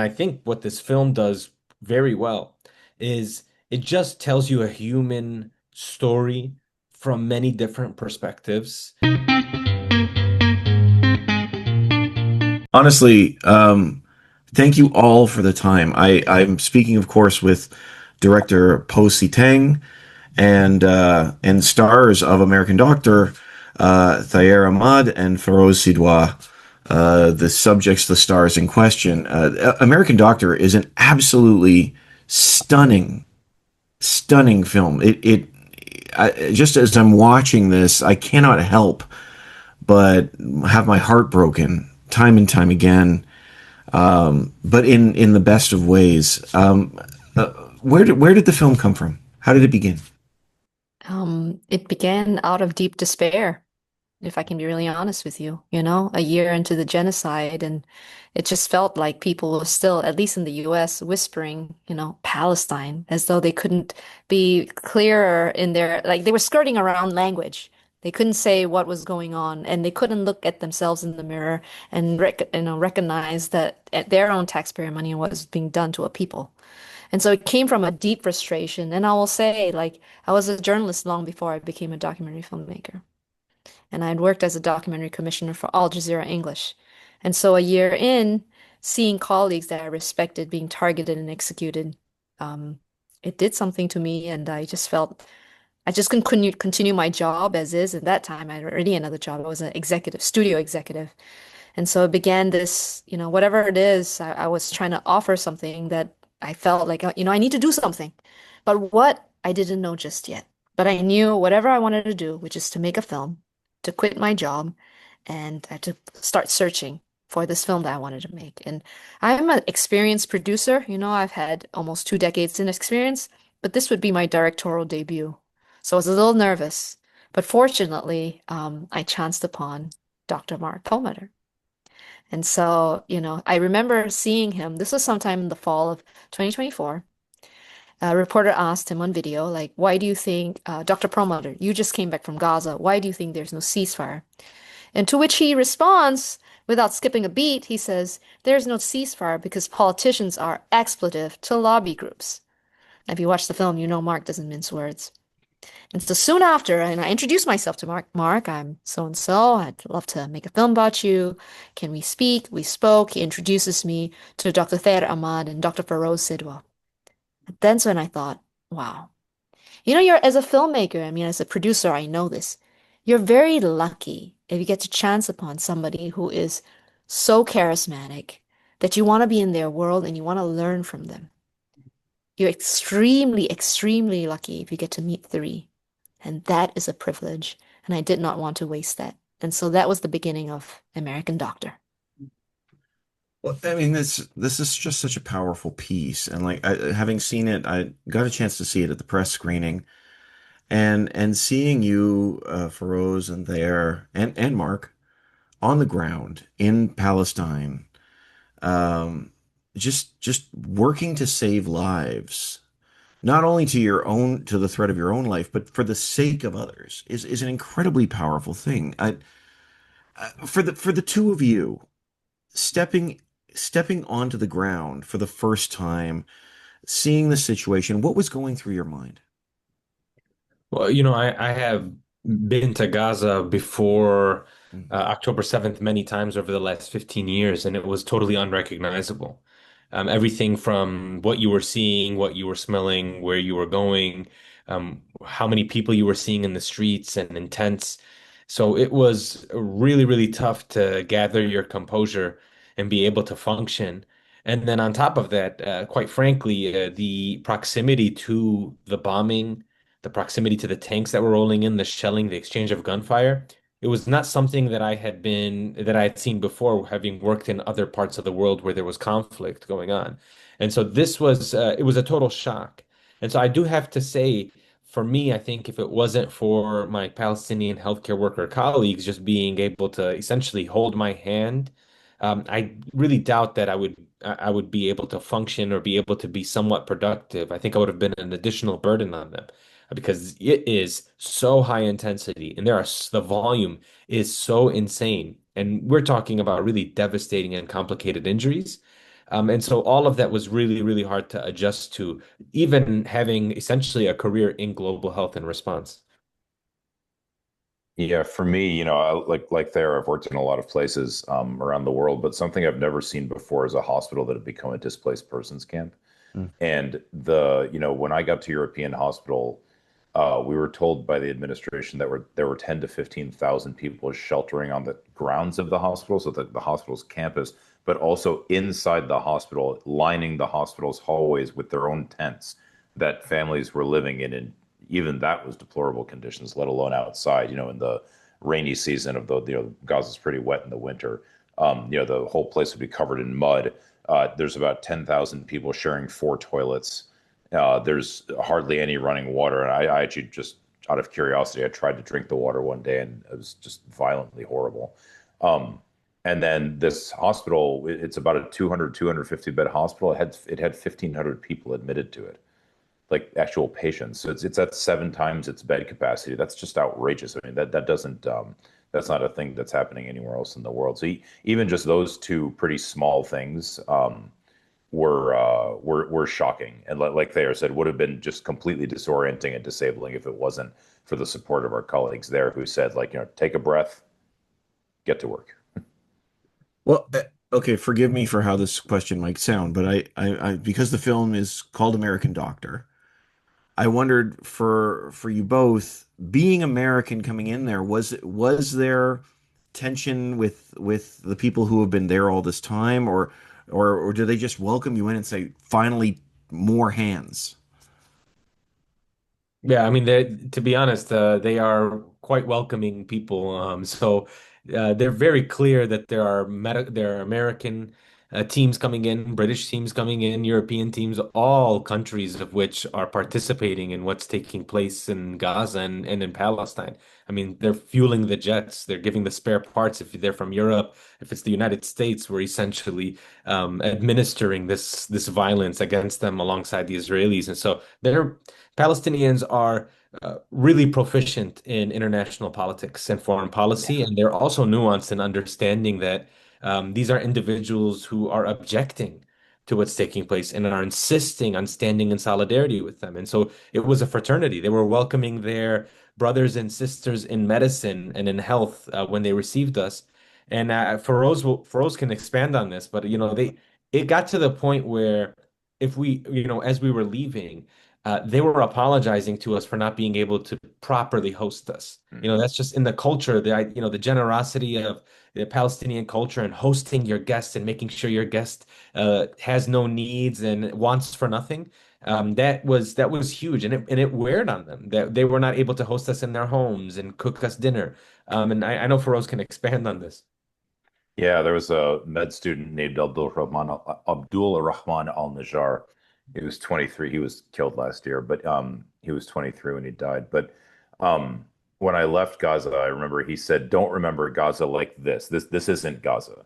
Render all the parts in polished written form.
I think what this film does very well is it just tells you a human story from many different perspectives. Honestly, thank you all for the time. I'm speaking, of course, with director Poh Si Teng and stars of American Doctor, Thayer Ahmad and Feroze Sidwa. The subjects, the stars in question. American Doctor is an absolutely stunning, stunning film. Just as I'm watching this, I cannot help but have my heart broken time and time again, but in the best of ways. Where did the film come from? How did it begin? It began out of deep despair, if I can be really honest with you, a year into the genocide, and it just felt like people were still, at least in the US, whispering, Palestine, as though they couldn't be clearer in their, like they were skirting around language. They couldn't say what was going on, and they couldn't look at themselves in the mirror and recognize that their own taxpayer money was being done to a people. And so it came from a deep frustration. And I will say, like, I was a journalist long before I became a documentary filmmaker. And I had worked as a documentary commissioner for Al Jazeera English. And so a year in, seeing colleagues that I respected being targeted and executed, um, it did something to me. And I just felt I just couldn't continue my job as is. At that time, I had already another job. I was an executive, studio executive. And so it began this, whatever it is, I was trying to offer something that I felt like, I need to do something. But what, I didn't know just yet. But I knew whatever I wanted to do, which is to make a film, to quit my job, and I had to start searching for this film that I wanted to make. And I'm an experienced producer. I've had almost 2 decades in experience, but this would be my directorial debut. So I was a little nervous. But fortunately, I chanced upon Dr. Mark Perlmutter. And so, I remember seeing him. This was sometime in the fall of 2024. A reporter asked him on video, like, why do you think, Dr. Perlmutter, you just came back from Gaza. Why do you think there's no ceasefire? And to which he responds, without skipping a beat, he says, there's no ceasefire because politicians are expletive to lobby groups. If you watch the film, you know Mark doesn't mince words. And so soon after, and I introduced myself to Mark. Mark, I'm so and so. I'd love to make a film about you. Can we speak? We spoke. He introduces me to Dr. Thayer Ahmad and Dr. Feroze Sidwa. And then's when I thought, wow. You're as a filmmaker, I mean, as a producer, I know this. You're very lucky if you get to chance upon somebody who is so charismatic that you want to be in their world and you want to learn from them. You're extremely, extremely lucky if you get to meet three. And that is a privilege. And I did not want to waste that. And so that was the beginning of American Doctor. Well, I mean, this is just such a powerful piece, and having seen it, I got a chance to see it at the press screening, and seeing you, Feroz, and there, and Mark on the ground in Palestine, um, just working to save lives, not only to the threat of your own life, but for the sake of others, is an incredibly powerful thing. For the two of you stepping stepping onto the ground for the first time, seeing the situation, what was going through your mind? Well, I have been to Gaza before Mhm. October 7th many times over the last 15 years, and it was totally unrecognizable. Everything from what you were seeing, what you were smelling, where you were going, how many people you were seeing in the streets and in tents. So it was really, really tough to gather your composure and be able to function. And then on top of that, quite frankly, the proximity to the bombing, the proximity to the tanks that were rolling in, the shelling, the exchange of gunfire. It was not something that I had seen before, having worked in other parts of the world where there was conflict going on. And so it was a total shock. And so I do have to say, for me, I think if it wasn't for my Palestinian healthcare worker colleagues just being able to essentially hold my hand, I really doubt that I would be able to function or be able to be somewhat productive. I think I would have been an additional burden on them because it is so high intensity and the volume is so insane. And we're talking about really devastating and complicated injuries. And so all of that was really, really hard to adjust to, even having essentially a career in global health and response. Yeah, for me, like there, I've worked in a lot of places around the world, but something I've never seen before is a hospital that had become a displaced persons camp. Mm. And when I got to European hospital, we were told by the administration that there were 10 to 15,000 people sheltering on the grounds of the hospital, so the hospital's campus, but also inside the hospital, lining the hospital's hallways with their own tents that families were living in. And even that was deplorable conditions, let alone outside, in the rainy season of Gaza's pretty wet in the winter. The whole place would be covered in mud. There's about 10,000 people sharing four toilets. There's hardly any running water. And I actually just, out of curiosity, I tried to drink the water one day and it was just violently horrible. Um, and then this hospital, it's about a 250 bed hospital. It had 1,500 people admitted to it, like actual patients. So it's at 7 times its bed capacity. That's just outrageous. I mean, that doesn't that's not a thing that's happening anywhere else in the world. So even just those two pretty small things were shocking, and like Thayer said, would have been just completely disorienting and disabling if it wasn't for the support of our colleagues there who said, like, take a breath, get to work. Well, okay, forgive me for how this question might sound, but because the film is called American Doctor, I wondered for you both, being American coming in there, was there tension with the people who have been there all this time, or do they just welcome you in and say, finally, more hands? Yeah, I mean, to be honest, they are quite welcoming people. They're very clear that there are American teams coming in, British teams coming in, European teams, all countries of which are participating in what's taking place in Gaza and in Palestine. I mean, they're fueling the jets, they're giving the spare parts. If they're from Europe, if it's the United States, we're essentially administering this violence against them alongside the Israelis, and so they're Palestinians are really proficient in international politics and foreign policy, and they're also nuanced in understanding that these are individuals who are objecting to what's taking place and are insisting on standing in solidarity with them. And so it was a fraternity. They were welcoming their brothers and sisters in medicine and in health when they received us. And Feroze can expand on this, but it got to the point where if we, as we were leaving, they were apologizing to us for not being able to properly host us. Mhm. That's just in the culture, the generosity of the Palestinian culture and hosting your guests and making sure your guest has no needs and wants for nothing. That was huge, and it weighed on them that they were not able to host us in their homes and cook us dinner. And I know Feroz can expand on this. Yeah, there was a med student named Abdul Rahman Al-Najjar. He was 23. He was killed last year, but he was 23 when he died. But um, when I left Gaza, I remember he said, "Don't remember Gaza like this. This isn't Gaza.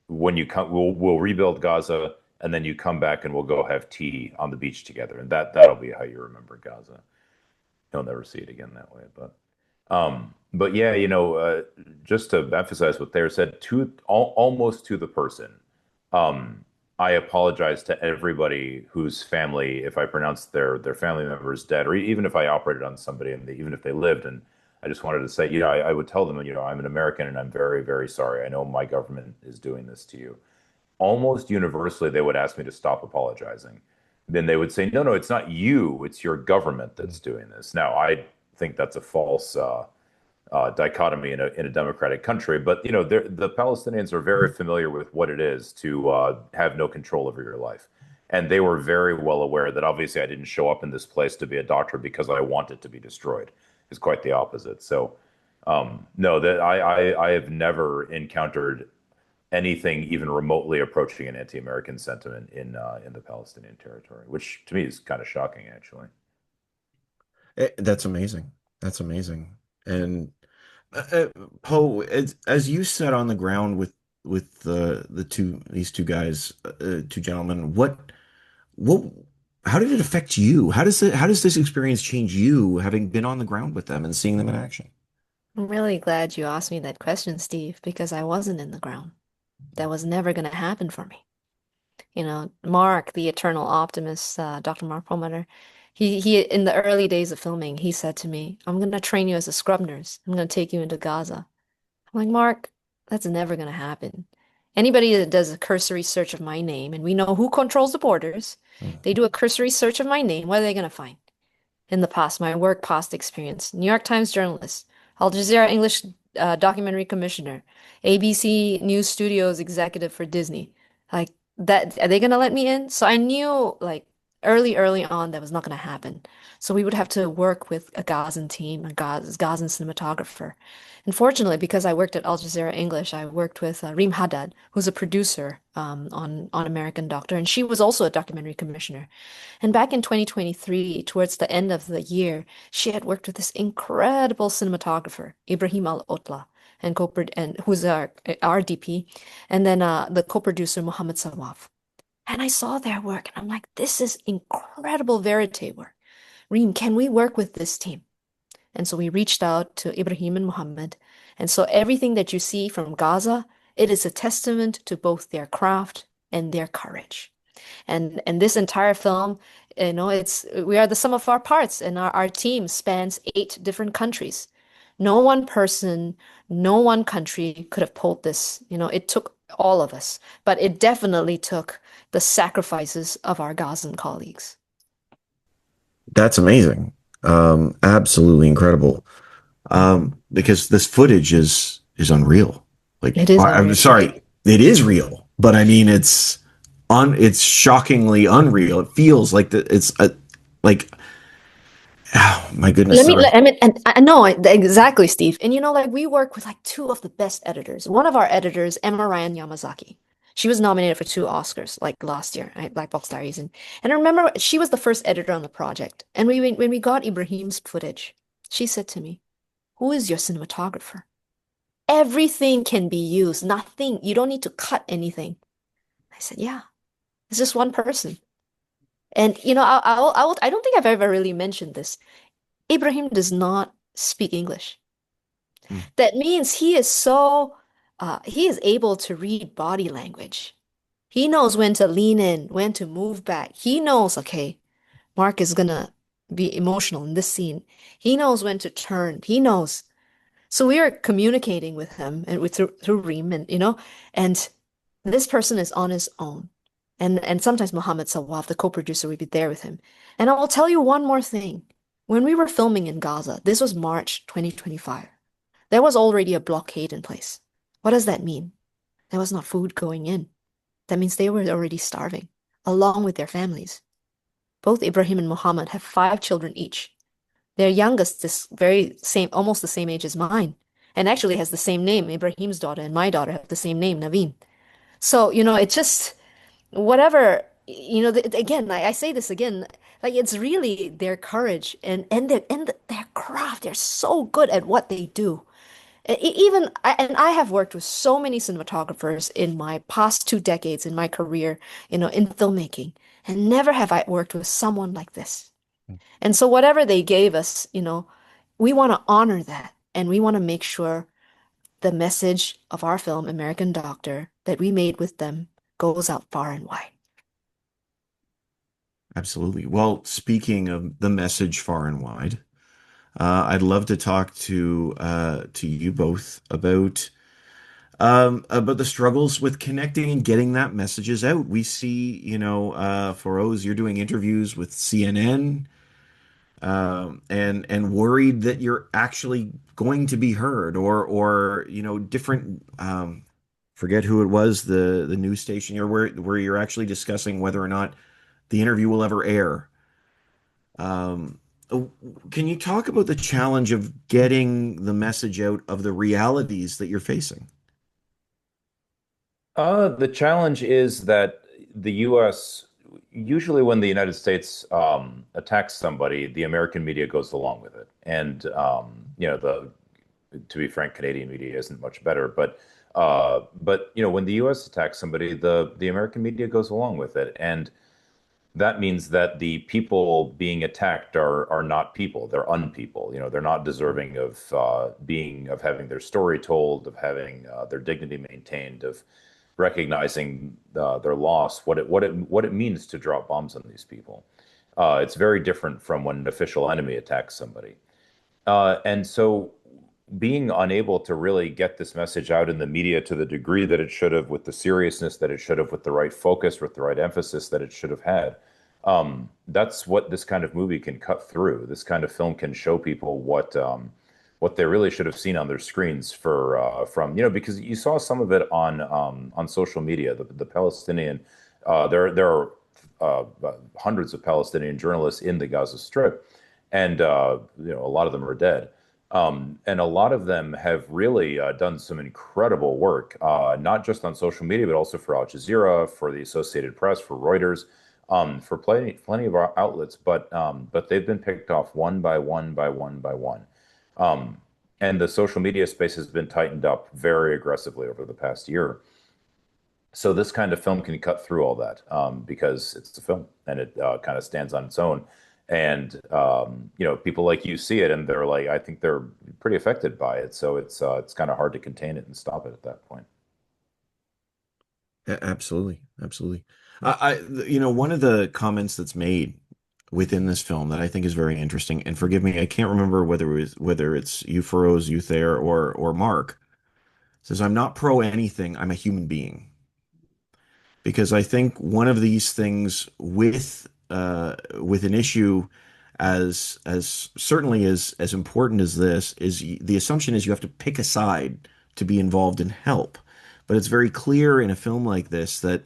When you come, we'll rebuild Gaza, and then you come back, and we'll go have tea on the beach together, and that'll be how you remember Gaza. You'll never see it again that way." But yeah, just to emphasize what they said, almost to the person. Um, I apologize to everybody whose family, if I pronounced their family members dead, or even if I operated on somebody and even if they lived, and I just wanted to say, I would tell them, I'm an American and I'm very, very sorry. I know my government is doing this to you. Almost universally, they would ask me to stop apologizing. Then they would say, no, no, it's not you, it's your government that's doing this. Now, I think that's a false dichotomy in a democratic country. But the Palestinians are very familiar with what it is to have no control over your life, and they were very well aware that obviously I didn't show up in this place to be a doctor because I want it to be destroyed. It's quite the opposite. So no, that I have never encountered anything even remotely approaching an anti-American sentiment in the Palestinian territory, which to me is kind of shocking, actually. That's amazing. That's amazing. And Poe, as you sat on the ground with these two guys, two gentlemen, what how did it affect you? How does this experience change you, having been on the ground with them and seeing them in action? I'm really glad you asked me that question, Steve, because I wasn't in the ground. That was never going to happen for me. Mark, the eternal optimist, Dr. Mark Perlmutter, he in the early days of filming, he said to me, "I'm gonna train you as a scrub nurse. I'm gonna take you into Gaza." I'm like, Mark, that's never gonna happen. Anybody that does a cursory search of my name, and we know who controls the borders, they do a cursory search of my name, what are they gonna find? In the past, my work, past experience, New York Times journalist, Al Jazeera English documentary commissioner, ABC News Studios executive for Disney. Like that, are they gonna let me in? So I knew like early on that was not gonna happen. So we would have to work with a Gazan team, a Gazan cinematographer. Unfortunately, because I worked at Al Jazeera English, I worked with Reem Haddad, who's a producer on American Doctor, and she was also a documentary commissioner. And back in 2023, towards the end of the year, she had worked with this incredible cinematographer, Ibrahim Al-Otla, and who's our DP, and then the co-producer Mohammed Sawaf. And I saw their work, and I'm like, this is incredible verite work. Reem, can we work with this team? And so we reached out to Ibrahim and Mohammed. And so everything that you see from Gaza, it is a testament to both their craft and their courage. And this entire film, it's we are the sum of our parts, and our team spans 8 different countries. No one person, no one country could have pulled this. It took all of us, but it definitely took the sacrifices of our Gazan colleagues. That's amazing. Absolutely incredible. Because this footage is unreal. Like It is I'm unreal. sorry, it is real, but I mean it's shockingly unreal. It feels like it's like oh my goodness, sorry. I mean, and I know exactly, Steve. And like we work with like two of the best editors. One of our editors, Emma Ryan Yamazaki. She was nominated for 2 Oscars like last year, right? Black Box Diaries. And I remember she was the first editor on the project. And when we got Ibrahim's footage, she said to me, "Who is your cinematographer? Everything can be used. Nothing. You don't need to cut anything." I said, "Yeah, it's just one person." And I don't think I've ever really mentioned this. Ibrahim does not speak English. Hmm. That means he is able to read body language. He knows when to lean in, when to move back. He knows, okay, Mark is gonna be emotional in this scene. He knows when to turn. He knows. So we are communicating with him and through Reem, and this person is on his own. And sometimes Mohammed Sawaf, the co-producer, would be there with him. And I will tell you one more thing. When we were filming in Gaza, this was March 2025, there was already a blockade in place. What does that mean? There was not food going in. That means they were already starving, along with their families. Both Ibrahim and Mohammed have 5 children each. Their youngest is very same, almost the same age as mine, and actually has the same name. Ibrahim's daughter and my daughter have the same name, Naveen. So, it just whatever, again, I say this again, like it's really their courage and their craft. They're so good at what they do. And I have worked with so many cinematographers in my past 2 decades in my career, in filmmaking, and never have I worked with someone like this. And so whatever they gave us, we want to honor that, and we want to make sure the message of our film, American Doctor, that we made with them goes out far and wide. Absolutely. Well, speaking of the message far and wide, I'd love to talk to you both about the struggles with connecting and getting that messages out. We see, Feroze, you're doing interviews with CNN, and worried that you're actually going to be heard, or different. Forget who it was, the news station you're where you're actually discussing whether or not the interview will ever air. Um, can you talk about the challenge of getting the message out of the realities that you're facing? The challenge is that the U.S. usually when the United States attacks somebody, the American media goes along with it, and the to be frank, Canadian media isn't much better, but when the U.S. attacks somebody, the American media goes along with it, and that means that the people being attacked are not people. They're unpeople. They're not deserving of having their story told, of having their dignity maintained, of recognizing their loss, what it means to drop bombs on these people. It's very different from when an official enemy attacks somebody. And so being unable to really get this message out in the media to the degree that it should have, with the seriousness that it should have, with the right focus, with the right emphasis that it should have had, that's what this kind of movie can cut through. This kind of film can show people what they really should have seen on their screens from, because you saw some of it on social media. The Palestinian, there are hundreds of Palestinian journalists in the Gaza Strip, and a lot of them are dead. And a lot of them have really done some incredible work, not just on social media, but also for Al Jazeera, for the Associated Press, for Reuters, for plenty of our outlets. But they've been picked off one by one by one by one. Um, and the social media space has been tightened up very aggressively over the past year. So this kind of film can cut through all that, because it's a film and it kind of stands on its own. And people like you see it and they're like, I think they're pretty affected by it. So it's kind of hard to contain it and stop it at that point. Absolutely, absolutely. One of the comments that's made within this film that I think is very interesting, and forgive me, I can't remember whether it's you, Feroze, you there, or Mark, says, "I'm not pro anything. I'm a human being." Because I think one of these things with an issue as certainly as important as this is the assumption is you have to pick a side to be involved in help. But it's very clear in a film like this that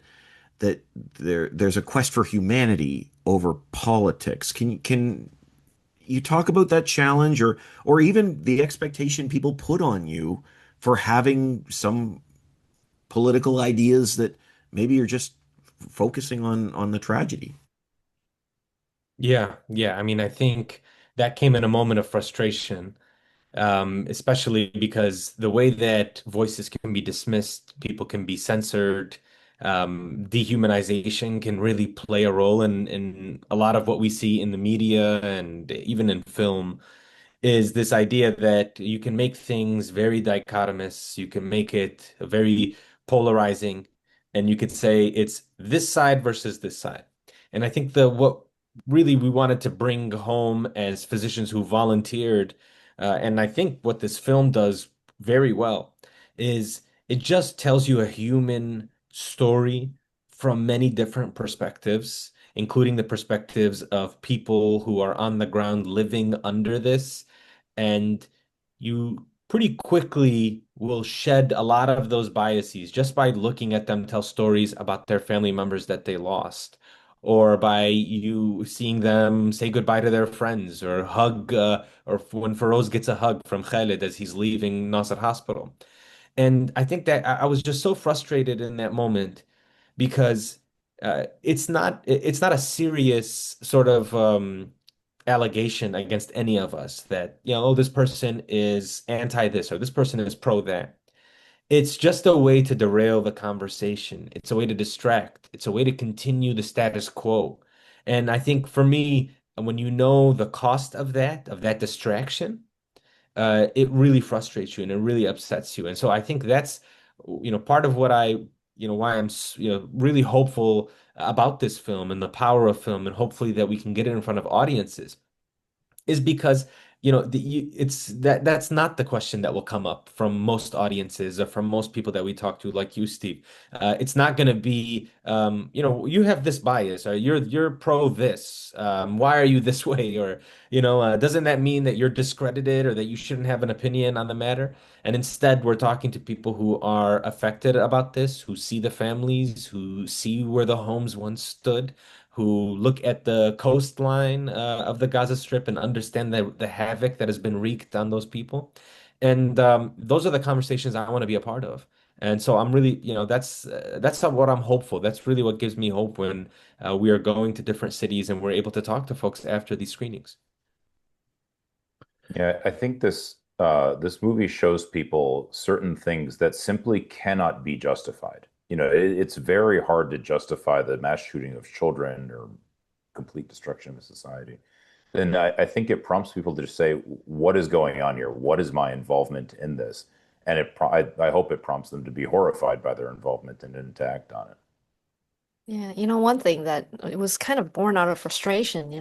there's a quest for humanity over politics. Can you talk about that challenge or even the expectation people put on you for having some political ideas that maybe you're just focusing on the tragedy? Yeah, yeah. I mean, I think that came in a moment of frustration, especially because the way that voices can be dismissed, people can be censored, dehumanization can really play a role in a lot of what we see in the media and even in film is this idea that you can make things very dichotomous, you can make it very polarizing, and you could say it's this side versus this side. And I think the what really we wanted to bring home as physicians who volunteered, and I think what this film does very well is it just tells you a human story from many different perspectives, including the perspectives of people who are on the ground living under this and you pretty quickly will shed a lot of those biases just by looking at them tell stories about their family members that they lost, or by you seeing them say goodbye to their friends or hug, or when Feroz gets a hug from Khalid as he's leaving Nasser Hospital. And I think that I was just so frustrated in that moment because it's not a serious sort of allegation against any of us that, oh, this person is anti this or this person is pro that. It's just a way to derail the conversation. It's a way to distract. It's a way to continue the status quo. And I think for me, when you know the cost of that distraction, it really frustrates you and it really upsets you. And so I think that's, part of what why I'm, really hopeful about this film and the power of film and hopefully that we can get it in front of audiences is because it's that's not the question that will come up from most audiences or from most people that we talk to like you, Steve. It's not going to be you have this bias or you're pro this, why are you this way, or doesn't that mean that you're discredited or that you shouldn't have an opinion on the matter? And instead we're talking to people who are affected about this, who see the families, who see where the homes once stood, who look at the coastline of the Gaza Strip and understand the havoc that has been wreaked on those people. And those are the conversations I want to be a part of. And so I'm really, that's what I'm hopeful. That's really what gives me hope when we are going to different cities and we're able to talk to folks after these screenings. Yeah, I think this movie shows people certain things that simply cannot be justified. It's very hard to justify the mass shooting of children or complete destruction of a society. And I think it prompts people to just say, what is going on here? What is my involvement in this? and I hope it prompts them to be horrified by their involvement and didn't act on it. Yeah, one thing that it was kind of born out of frustration,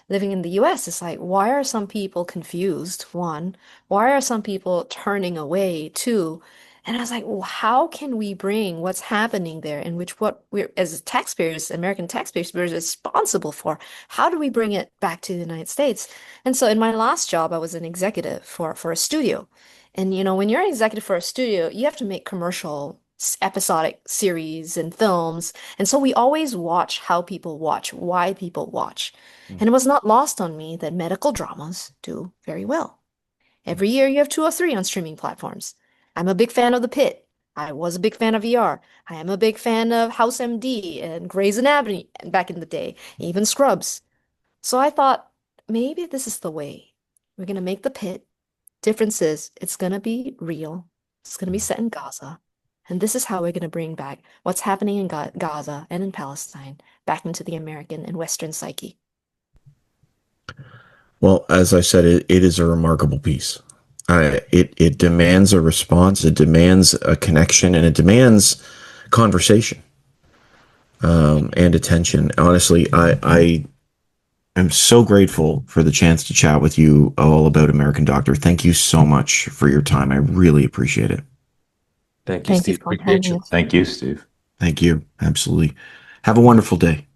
living in the US, it's like, why are some people confused? One, why are some people turning away? Two, and I was like, well, how can we bring what's happening there, in which what we're, as taxpayers, American taxpayers, we're responsible for, how do we bring it back to the United States? And so in my last job, I was an executive for a studio. And when you're an executive for a studio, you have to make commercial episodic series and films. And so we always watch how people watch, why people watch. Mm. And it was not lost on me that medical dramas do very well. Every year you have two or three on streaming platforms. I'm a big fan of The Pit. I was a big fan of ER. I am a big fan of House MD and Grey's Anatomy back in the day, even Scrubs. So I thought maybe this is the way. We're going to make The Pit. Difference is it's going to be real. It's going to be set in Gaza. And this is how we're going to bring back what's happening in Gaza and in Palestine back into the American and Western psyche. Well, as I said, it is a remarkable piece. It demands a response, it demands a connection, and it demands conversation and attention. Honestly, I am so grateful for the chance to chat with you all about American Doctor. Thank you so much for your time. I really appreciate it. Thank you, Thank you Steve. for Appreciate having you. us. Thank you, Steve. Thank you. Absolutely. Have a wonderful day.